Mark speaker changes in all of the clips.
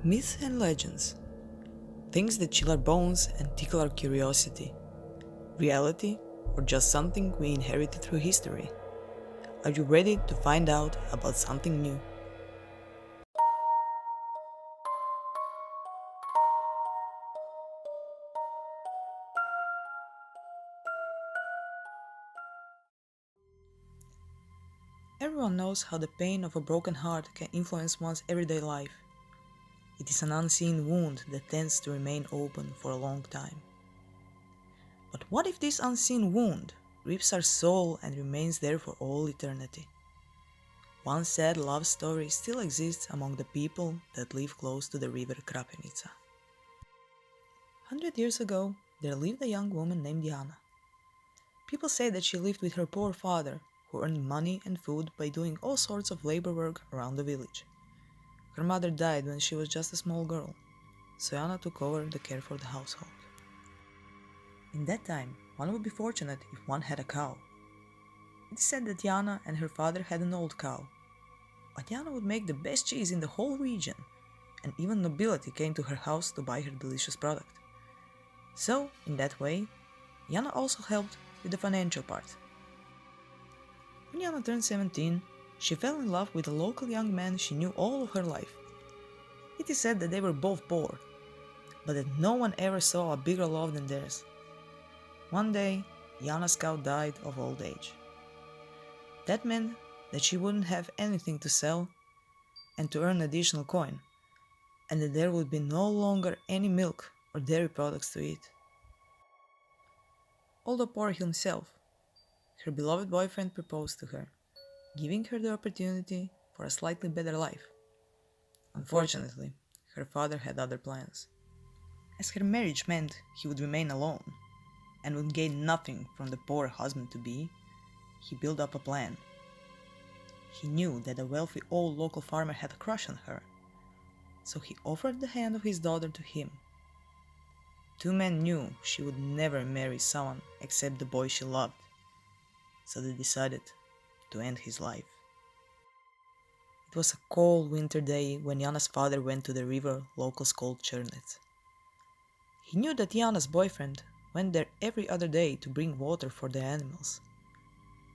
Speaker 1: Myths and legends. Things that chill our bones and tickle our curiosity. Reality, or just something we inherited through history. Are you ready to find out about something new? Everyone knows how the pain of a broken heart can influence one's everyday life. It is an unseen wound that tends to remain open for a long time. But what if this unseen wound rips our soul and remains there for all eternity? One sad love story still exists among the people that live close to the river Chrnec. 100 years ago, there lived a young woman named Yana. People say that she lived with her poor father, who earned money and food by doing all sorts of labor work around the village. Her mother died when she was just a small girl, so Yana took over the care for the household. In that time, one would be fortunate if one had a cow. It is said that Yana and her father had an old cow, but Yana would make the best cheese in the whole region, and even nobility came to her house to buy her delicious product. So, in that way, Yana also helped with the financial part. When Yana turned 17, she fell in love with a local young man she knew all of her life. It is said that they were both poor, but that no one ever saw a bigger love than theirs. One day, Yana's cow died of old age. That meant that she wouldn't have anything to sell and to earn additional coin, and that there would be no longer any milk or dairy products to eat. Although poor himself, her beloved boyfriend proposed to her, giving her the opportunity for a slightly better life. Unfortunately, her father had other plans. As her marriage meant he would remain alone and would gain nothing from the poor husband-to-be, he built up a plan. He knew that a wealthy old local farmer had a crush on her, so he offered the hand of his daughter to him. Two men knew she would never marry someone except the boy she loved, so they decided to end his life. It was a cold winter day when Yana's father went to the river locals called Chrnec. He knew that Yana's boyfriend went there every other day to bring water for the animals.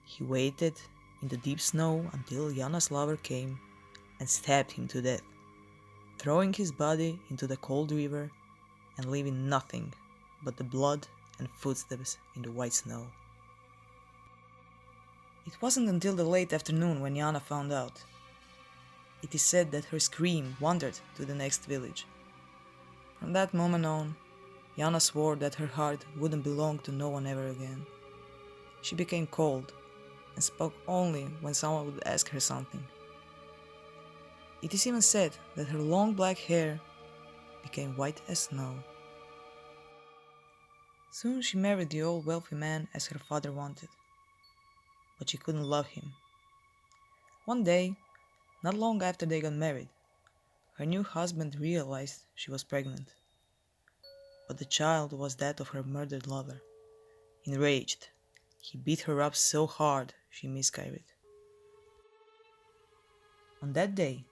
Speaker 1: He waited in the deep snow until Yana's lover came and stabbed him to death, throwing his body into the cold river and leaving nothing but the blood and footsteps in the white snow. It wasn't until the late afternoon when Yana found out. It is said that her scream wandered to the next village. From that moment on, Yana swore that her heart wouldn't belong to no one ever again. She became cold and spoke only when someone would ask her something. It is even said that her long black hair became white as snow. Soon she married the old wealthy man as her father wanted, but she couldn't love him. One day, not long after they got married, her new husband realized she was pregnant, but the child was that of her murdered lover. Enraged, he beat her up so hard she miscarried. On that day,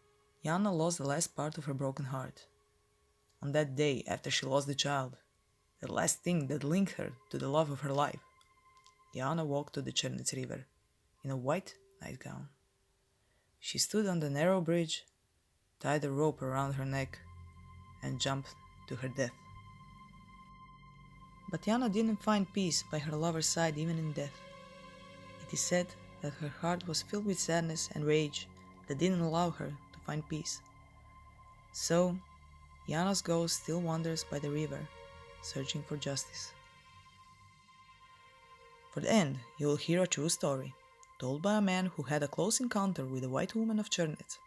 Speaker 1: Yana lost the last part of her broken heart. On that day, after she lost the child, the last thing that linked her to the love of her life, Yana walked to the Chrnec river in a white nightgown. She stood on the narrow bridge, tied a rope around her neck, and jumped to her death. But Yana didn't find peace by her lover's side even in death. It is said that her heart was filled with sadness and rage that didn't allow her to find peace. So, Yana's ghost still wanders by the river, searching for justice. For the end, you will hear a true story, told by a man who had a close encounter with a white woman of Chrnec,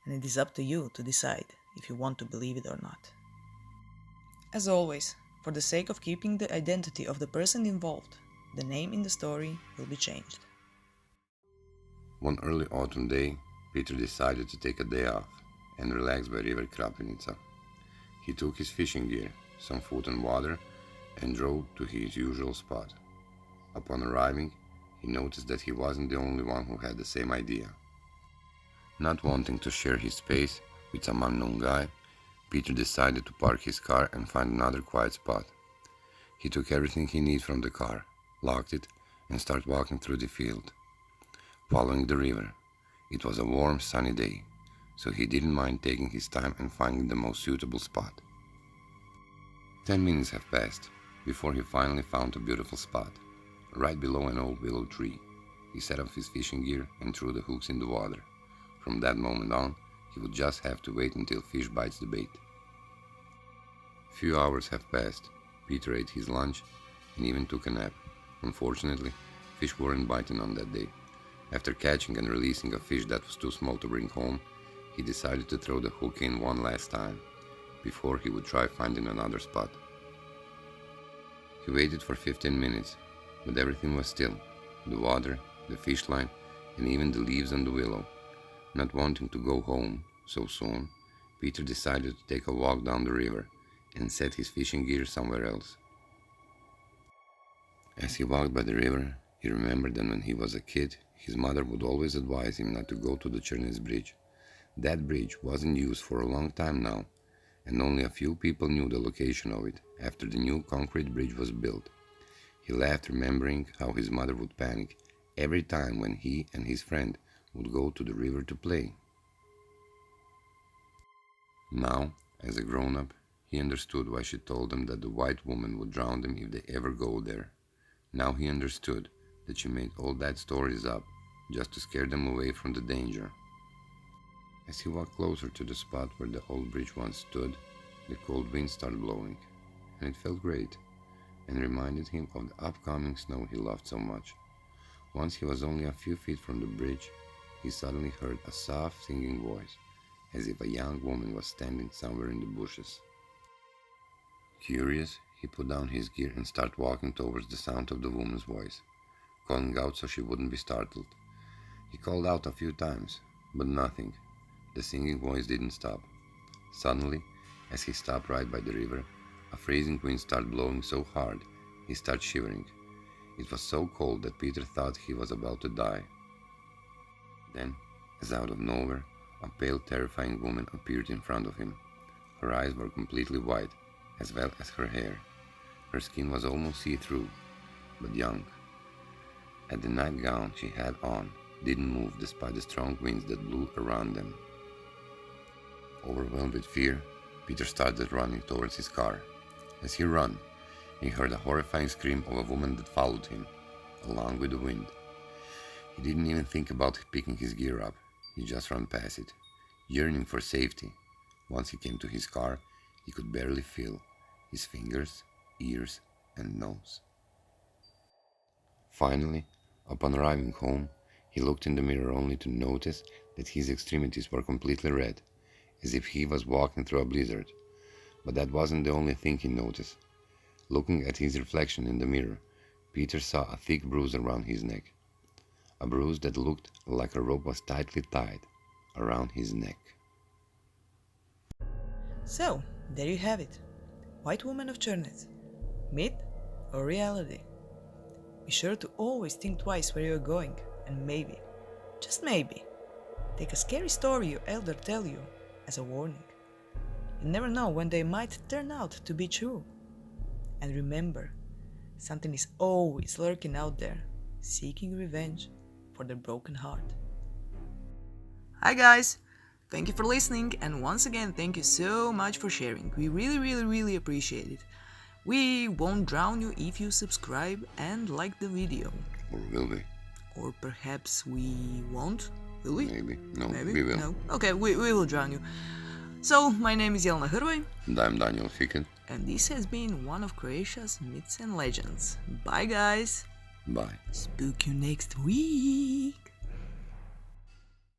Speaker 1: and it is up to you to decide if you want to believe it or not. As always, for the sake of keeping the identity of the person involved, the name in the story will be changed.
Speaker 2: One early autumn day, Peter decided to take a day off and relax by river Chrnec. He took his fishing gear, some food and water, and drove to his usual spot. Upon arriving, he noticed that he wasn't the only one who had the same idea. Not wanting to share his space with some unknown guy, Peter decided to park his car and find another quiet spot. He took everything he needed from the car, locked it, and started walking through the field, following the river. It was a warm, sunny day, so he didn't mind taking his time and finding the most suitable spot. 10 minutes have passed before he finally found a beautiful spot, right below an old willow tree. He set up his fishing gear and threw the hooks in the water. From that moment on, he would just have to wait until fish bites the bait. Few hours have passed. Peter ate his lunch and even took a nap. Unfortunately, fish weren't biting on that day. After catching and releasing a fish that was too small to bring home, he decided to throw the hook in one last time, before he would try finding another spot. He waited for 15 minutes, but everything was still. The water, the fish line, and even the leaves on the willow. Not wanting to go home so soon, Peter decided to take a walk down the river and set his fishing gear somewhere else. As he walked by the river, he remembered that when he was a kid, his mother would always advise him not to go to the Chrnec bridge. That bridge wasn't used for a long time now, and only a few people knew the location of it after the new concrete bridge was built. He laughed, remembering how his mother would panic every time when he and his friend would go to the river to play. Now, as a grown-up, he understood why she told them that the white woman would drown them if they ever go there. Now he understood that she made all that stories up just to scare them away from the danger. As he walked closer to the spot where the old bridge once stood, the cold wind started blowing, and it felt great, and reminded him of the upcoming snow he loved so much. Once he was only a few feet from the bridge, he suddenly heard a soft singing voice, as if a young woman was standing somewhere in the bushes. Curious, he put down his gear and started walking towards the sound of the woman's voice, calling out so she wouldn't be startled. He called out a few times, but nothing. The singing voice didn't stop. Suddenly, as he stopped right by the river, a freezing wind started blowing so hard he started shivering. It was so cold that Peter thought he was about to die. Then, as out of nowhere, a pale, terrifying woman appeared in front of him. Her eyes were completely white, as well as her hair. Her skin was almost see-through, but young. And the nightgown she had on didn't move despite the strong winds that blew around them. Overwhelmed with fear, Peter started running towards his car. As he ran, he heard a horrifying scream of a woman that followed him, along with the wind. He didn't even think about picking his gear up. He just ran past it, yearning for safety. Once he came to his car, he could barely feel his fingers, ears, and nose. Finally, upon arriving home, he looked in the mirror only to notice that his extremities were completely red, as if he was walking through a blizzard. But that wasn't the only thing he noticed. Looking at his reflection in the mirror, Peter saw a thick bruise around his neck. A bruise that looked like a rope was tightly tied around his neck.
Speaker 1: So, there you have it. White Woman of Chrnec. Myth or reality? Be sure to always think twice where you're going, and maybe, just maybe, take a scary story your elder tell you as a warning. You never know when they might turn out to be true. And remember, something is always lurking out there, seeking revenge for their broken heart. Hi guys! Thank you for listening, and once again thank you so much for sharing. We really appreciate it. We won't drown you if you subscribe and like the video.
Speaker 2: Or will we?
Speaker 1: Or perhaps we won't? Will we?
Speaker 2: Maybe. No,
Speaker 1: Maybe?
Speaker 2: we will.
Speaker 1: No? Okay, we will drown you. So, my name is Yana Hrvoj.
Speaker 2: And I'm Daniel Fiket.
Speaker 1: And this has been one of Croatia's myths and legends. Bye guys!
Speaker 2: Bye.
Speaker 1: Spook you next week!